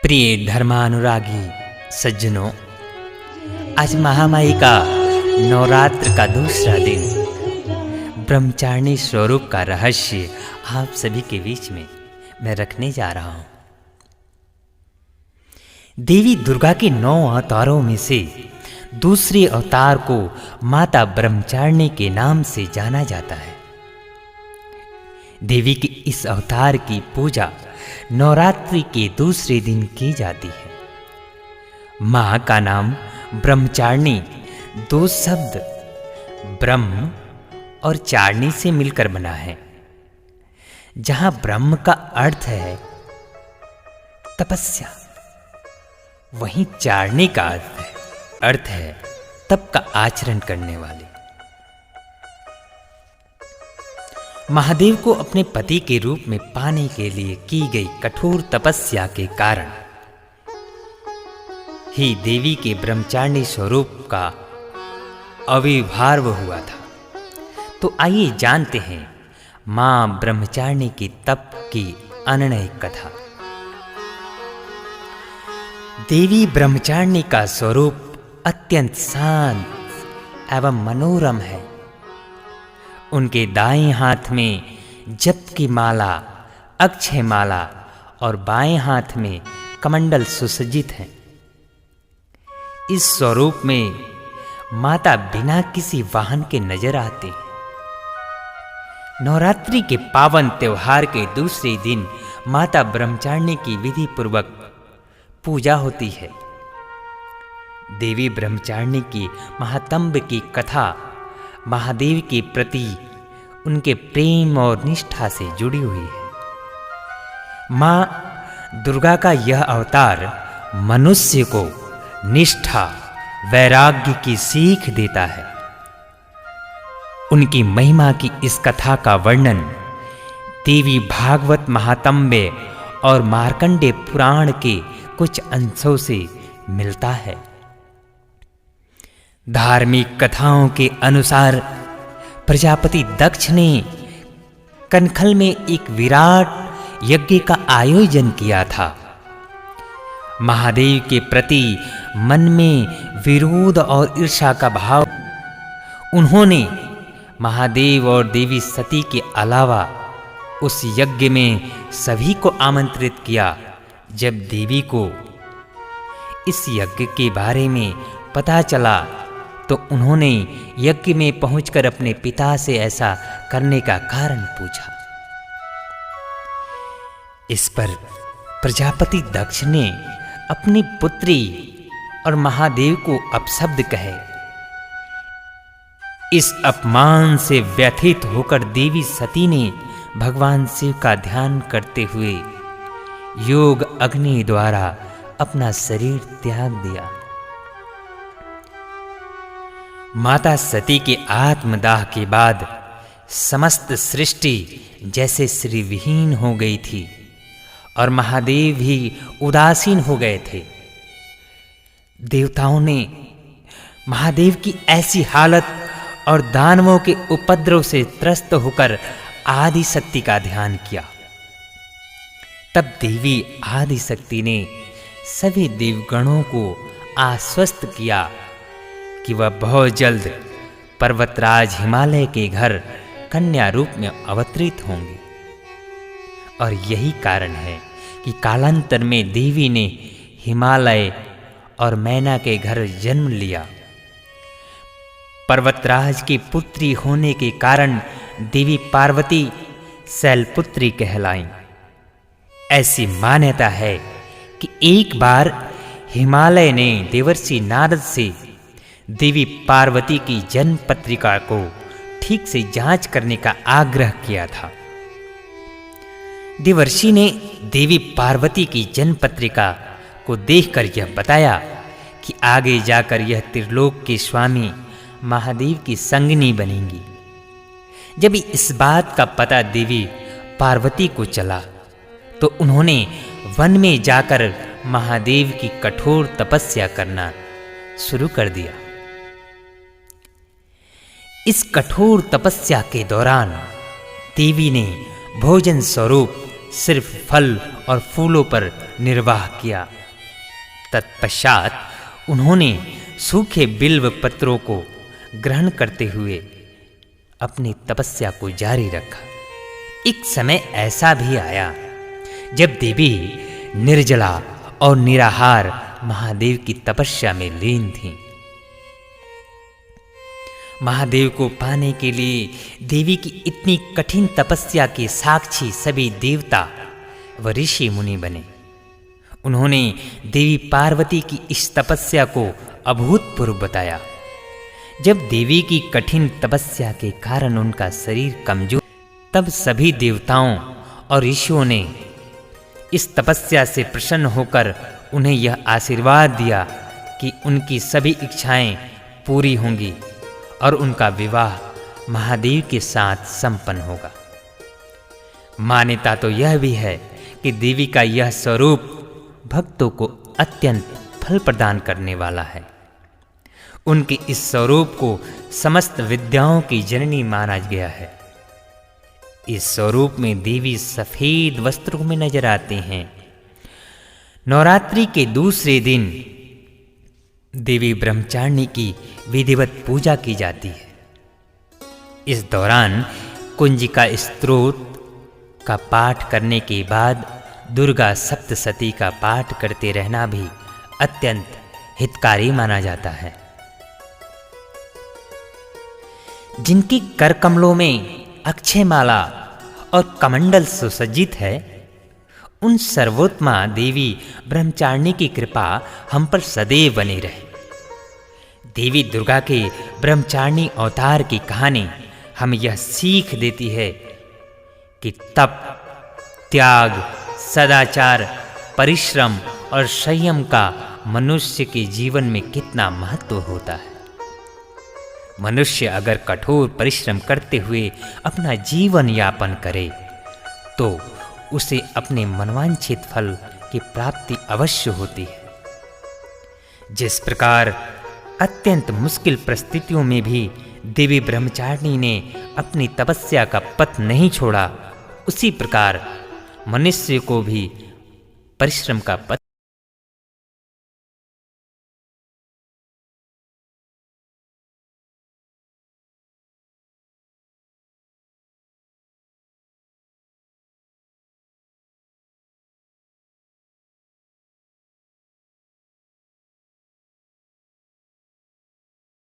प्रिय धर्मानुरागी सज्जनों, आज महामाई का नवरात्र का दूसरा दिन ब्रह्मचारिणी स्वरूप का रहस्य आप सभी के बीच में मैं रखने जा रहा हूं। देवी दुर्गा के 9 अवतारों में से दूसरे अवतार को माता ब्रह्मचारिणी के नाम से जाना जाता है। देवी के इस अवतार की पूजा नवरात्रि के दूसरे दिन की जाती है। मां का नाम ब्रह्मचारिणी 2 शब्द ब्रह्म और चारिणी से मिलकर बना है। जहां ब्रह्म का अर्थ है तपस्या, वहीं चारिणी का अर्थ है तप का आचरण करने वाले। महादेव को अपने पति के रूप में पाने के लिए की गई कठोर तपस्या के कारण ही देवी के ब्रह्मचारिणी स्वरूप का आविर्भाव हुआ था। तो आइए जानते हैं मां ब्रह्मचारिणी की तप की अनन्य कथा। देवी ब्रह्मचारिणी का स्वरूप अत्यंत शांत एवं मनोरम है। उनके दाएं हाथ में जप की माला, अक्षय माला और बाएं हाथ में कमंडल सुसज्जित हैं। इस स्वरूप में माता बिना किसी वाहन के नजर आते हैं। नवरात्रि के पावन त्योहार के दूसरे दिन माता ब्रह्मचारिणी की विधि पूर्वक पूजा होती है। देवी ब्रह्मचारिणी की महात्म्य की कथा महादेव के प्रति उनके प्रेम और निष्ठा से जुड़ी हुई है। मां दुर्गा का यह अवतार मनुष्य को निष्ठा, वैराग्य की सीख देता है। उनकी महिमा की इस कथा का वर्णन देवी भागवत महात्म्य और मार्कंडेय पुराण के कुछ अंशों से मिलता है। धार्मिक कथाओं के अनुसार प्रजापति दक्ष ने कनखल में एक विराट यज्ञ का आयोजन किया था। महादेव के प्रति मन में विरोध और ईर्ष्या का भाव उन्होंने महादेव और देवी सती के अलावा उस यज्ञ में सभी को आमंत्रित किया। जब देवी को इस यज्ञ के बारे में पता चला तो उन्होंने यज्ञ में पहुंचकर अपने पिता से ऐसा करने का कारण पूछा। इस पर प्रजापति दक्ष ने अपनी पुत्री और महादेव को अपशब्द कहे। इस अपमान से व्यथित होकर देवी सती ने भगवान शिव का ध्यान करते हुए योग अग्नि द्वारा अपना शरीर त्याग दिया। माता सती के आत्मदाह के बाद समस्त सृष्टि जैसे श्रीविहीन हो गई थी और महादेव भी उदासीन हो गए थे। देवताओं ने महादेव की ऐसी हालत और दानवों के उपद्रव से त्रस्त होकर आदि शक्ति का ध्यान किया। तब देवी आदि शक्ति ने सभी देवगणों को आश्वस्त किया कि वह बहुत जल्द पर्वतराज हिमालय के घर कन्या रूप में अवतरित होंगे। और यही कारण है कि कालांतर में देवी ने हिमालय और मैना के घर जन्म लिया। पर्वतराज की पुत्री होने के कारण देवी पार्वती शैलपुत्री कहलाईं। ऐसी मान्यता है कि एक बार हिमालय ने देवर्षि नारद से देवी पार्वती की जन्म पत्रिका को ठीक से जांच करने का आग्रह किया था। देवर्षि ने देवी पार्वती की जन्म पत्रिका को देखकर यह बताया कि आगे जाकर यह त्रिलोक के स्वामी महादेव की संगिनी बनेंगी। जब इस बात का पता देवी पार्वती को चला तो उन्होंने वन में जाकर महादेव की कठोर तपस्या करना शुरू कर दिया। इस कठोर तपस्या के दौरान देवी ने भोजन स्वरूप सिर्फ फल और फूलों पर निर्वाह किया। तत्पश्चात उन्होंने सूखे बिल्व पत्रों को ग्रहण करते हुए अपनी तपस्या को जारी रखा। एक समय ऐसा भी आया जब देवी निर्जला और निराहार महादेव की तपस्या में लीन थीं। महादेव को पाने के लिए देवी की इतनी कठिन तपस्या के साक्षी सभी देवता व ऋषि मुनि बने। उन्होंने देवी पार्वती की इस तपस्या को अभूतपूर्व बताया। जब देवी की कठिन तपस्या के कारण उनका शरीर कमजोर, तब सभी देवताओं और ऋषियों ने इस तपस्या से प्रसन्न होकर उन्हें यह आशीर्वाद दिया कि उनकी सभी इच्छाएं पूरी होंगी और उनका विवाह महादेव के साथ संपन्न होगा। मान्यता तो यह भी है कि देवी का यह स्वरूप भक्तों को अत्यंत फल प्रदान करने वाला है। उनके इस स्वरूप को समस्त विद्याओं की जननी माना गया है। इस स्वरूप में देवी सफेद वस्त्रों में नजर आते हैं। नवरात्रि के दूसरे दिन देवी ब्रह्मचारिणी की विधिवत पूजा की जाती है। इस दौरान कुंजिका स्तोत्र का पाठ करने के बाद दुर्गा सप्तशती का पाठ करते रहना भी अत्यंत हितकारी माना जाता है। जिनकी कर कमलों में अक्षय माला और कमंडल सुसज्जित है, उन सर्वोत्तमा देवी ब्रह्मचारिणी की कृपा हम पर सदैव बनी रहे। देवी दुर्गा के ब्रह्मचारिणी अवतार की कहानी हमें यह सीख देती है कि तप, त्याग, सदाचार, परिश्रम और संयम का मनुष्य के जीवन में कितना महत्व होता है। मनुष्य अगर कठोर परिश्रम करते हुए अपना जीवन यापन करे तो उसे अपने मनवांछित फल की प्राप्ति अवश्य होती है। जिस प्रकार अत्यंत मुश्किल परिस्थितियों में भी देवी ब्रह्मचारिणी ने अपनी तपस्या का पथ नहीं छोड़ा, उसी प्रकार मनुष्य को भी परिश्रम का पथ